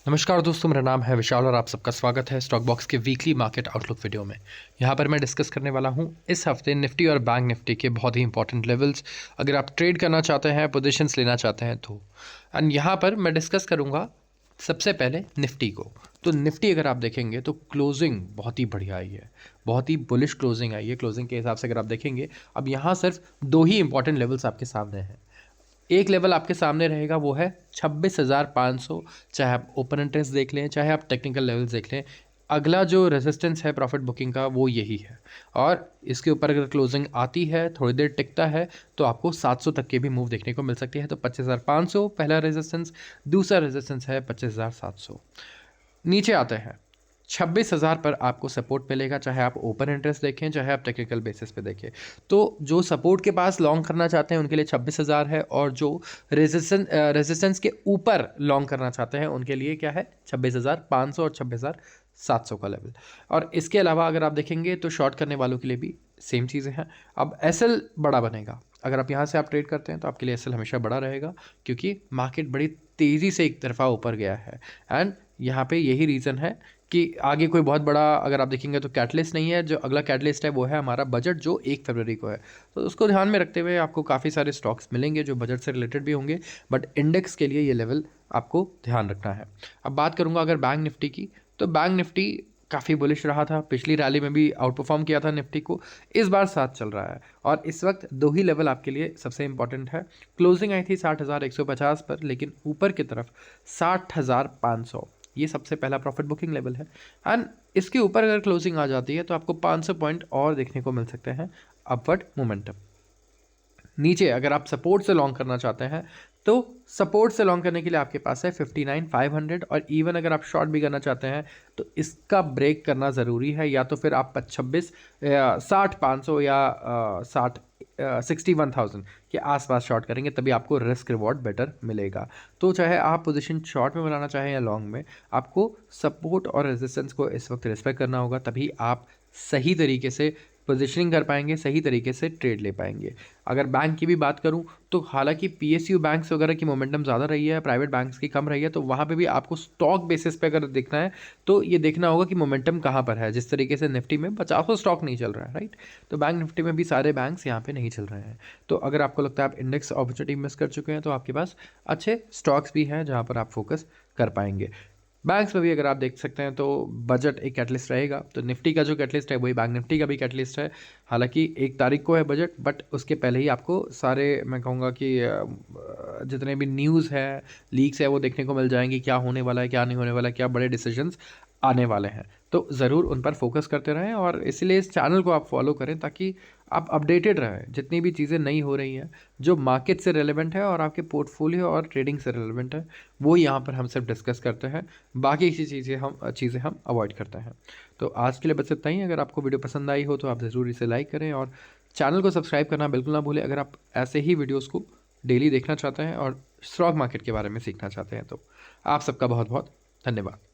नमस्कार दोस्तों, मेरा नाम है विशाल और आप सबका स्वागत है स्टॉक बॉक्स के वीकली मार्केट आउटलुक वीडियो में। यहाँ पर मैं डिस्कस करने वाला हूँ इस हफ्ते निफ्टी और बैंक निफ्टी के बहुत ही इंपॉर्टेंट लेवल्स। अगर आप ट्रेड करना चाहते हैं, पोजीशंस लेना चाहते हैं तो एंड यहाँ पर मैं डिस्कस करूँगा सबसे पहले निफ्टी को। तो निफ्टी अगर आप देखेंगे तो क्लोजिंग बहुत ही बढ़िया आई है, बहुत ही बुलिश क्लोजिंग आई है। क्लोजिंग के हिसाब से अगर आप देखेंगे, अब यहाँ सिर्फ दो ही इंपॉर्टेंट लेवल्स आपके सामने हैं। एक लेवल आपके सामने रहेगा वो है 26,500, चाहे आप ओपन इंटरेस्ट देख लें, चाहे आप टेक्निकल लेवल्स देख लें। अगला जो रेजिस्टेंस है प्रॉफिट बुकिंग का वो यही है, और इसके ऊपर अगर क्लोजिंग आती है, थोड़ी देर टिकता है, तो आपको 700 तक के भी मूव देखने को मिल सकती है। तो 25,500 पहला रेजिस्टेंस, दूसरा रेजिस्टेंस है 25,700। नीचे आते हैं 26,000 पर आपको सपोर्ट मिलेगा, चाहे आप ओपन इंटरेस्ट देखें, चाहे आप टेक्निकल बेसिस पे देखें। तो जो सपोर्ट के पास लॉन्ग करना चाहते हैं उनके लिए 26,000 है, और जो रेजिस्टेंस के ऊपर लॉन्ग करना चाहते हैं उनके लिए क्या है, 26,500 और 26,700 का लेवल। और इसके अलावा अगर आप देखेंगे तो शॉर्ट करने वालों के लिए भी सेम चीज़ें हैं। अब एसएल बड़ा बनेगा, अगर आप यहाँ से आप ट्रेड करते हैं तो आपके लिए एसएल हमेशा बड़ा रहेगा, क्योंकि मार्केट बड़ी तेज़ी से एक तरफा ऊपर गया है। एंड यहाँ पे यही रीज़न है कि आगे कोई बहुत बड़ा अगर आप देखेंगे तो कैटलिस्ट नहीं है। जो अगला कैटलिस्ट है वो है हमारा बजट, जो 1 फरवरी को है। तो उसको ध्यान में रखते हुए आपको काफ़ी सारे स्टॉक्स मिलेंगे जो बजट से रिलेटेड भी होंगे, बट इंडेक्स के लिए ये लेवल आपको ध्यान रखना है। अब बात करूँगा अगर बैंक निफ्टी की, तो बैंक निफ्टी काफ़ी बुलिश रहा था, पिछली रैली में भी आउट परफॉर्म किया था निफ्टी को। इस बार साथ चल रहा है, और इस वक्त दो ही लेवल आपके लिए सबसे इंपॉर्टेंट है। क्लोजिंग आई थी 60,150 पर, लेकिन ऊपर की तरफ 60,500, ये सबसे पहला प्रॉफिट बुकिंग लेवल है। एंड इसके ऊपर अगर क्लोजिंग आ जाती है तो आपको 500 पॉइंट और देखने को मिल सकते हैं अपवर्ड मोमेंटम। नीचे अगर आप सपोर्ट से लॉन्ग करना चाहते हैं तो सपोर्ट से लॉन्ग करने के लिए आपके पास है 59,500, और इवन अगर आप शॉर्ट भी करना चाहते हैं तो इसका ब्रेक करना ज़रूरी है। या तो फिर आप 60,500 या 61,000 के आसपास शॉर्ट करेंगे, तभी आपको रिस्क रिवॉर्ड बेटर मिलेगा। तो चाहे आप पोजीशन शॉर्ट में बनाना चाहें या लॉन्ग में, आपको सपोर्ट और रेजिस्टेंस को इस वक्त रिस्पेक्ट करना होगा, तभी आप सही तरीके से पोजीशनिंग कर पाएंगे, सही तरीके से ट्रेड ले पाएंगे। अगर बैंक की भी बात करूं तो हालांकि पीएसयू बैंक्स वगैरह की मोमेंटम ज़्यादा रही है, प्राइवेट बैंक्स की कम रही है, तो वहाँ पे भी आपको स्टॉक बेसिस पे अगर देखना है तो ये देखना होगा कि मोमेंटम कहाँ पर है। जिस तरीके से निफ्टी में 50 स्टॉक नहीं चल रहा है, राइट, तो बैंक निफ्टी में भी सारे बैंक्स यहाँ पे नहीं चल रहे हैं। तो अगर आपको लगता है आप इंडेक्स अपॉर्चुनिटी मिस कर चुके हैं, तो आपके पास अच्छे स्टॉक्स भी हैं जहाँ पर आप फोकस कर पाएंगे। बैंक्स में भी अगर आप देख सकते हैं तो बजट एक कैटलिस्ट रहेगा, तो निफ्टी का जो कैटलिस्ट है वही बैंक निफ्टी का भी कैटलिस्ट है। हालांकि 1 तारीख को है बजट, बट उसके पहले ही आपको सारे, मैं कहूँगा कि जितने भी न्यूज़ है, लीक्स है, वो देखने को मिल जाएंगी, क्या होने वाला है, क्या नहीं होने वाला है, क्या बड़े डिसीजंस आने वाले हैं। तो ज़रूर उन पर फोकस करते रहें, और इसलिए इस चैनल को आप फॉलो करें ताकि आप अपडेटेड रहें जितनी भी चीज़ें नई हो रही हैं, जो मार्केट से रेलेवेंट है और आपके पोर्टफोलियो और ट्रेडिंग से रेलेवेंट है, वो यहाँ पर हम सिर्फ डिस्कस करते हैं। बाकी की चीज़ें हम अवॉइड करते हैं। तो आज के लिए बस इतना ही। अगर आपको वीडियो पसंद आई हो तो आप ज़रूर इसे लाइक करें, और चैनल को सब्सक्राइब करना बिल्कुल ना भूलें अगर आप ऐसे ही वीडियोज़ को डेली देखना चाहते हैं और स्टॉक मार्केट के बारे में सीखना चाहते हैं। तो आप सबका बहुत बहुत धन्यवाद।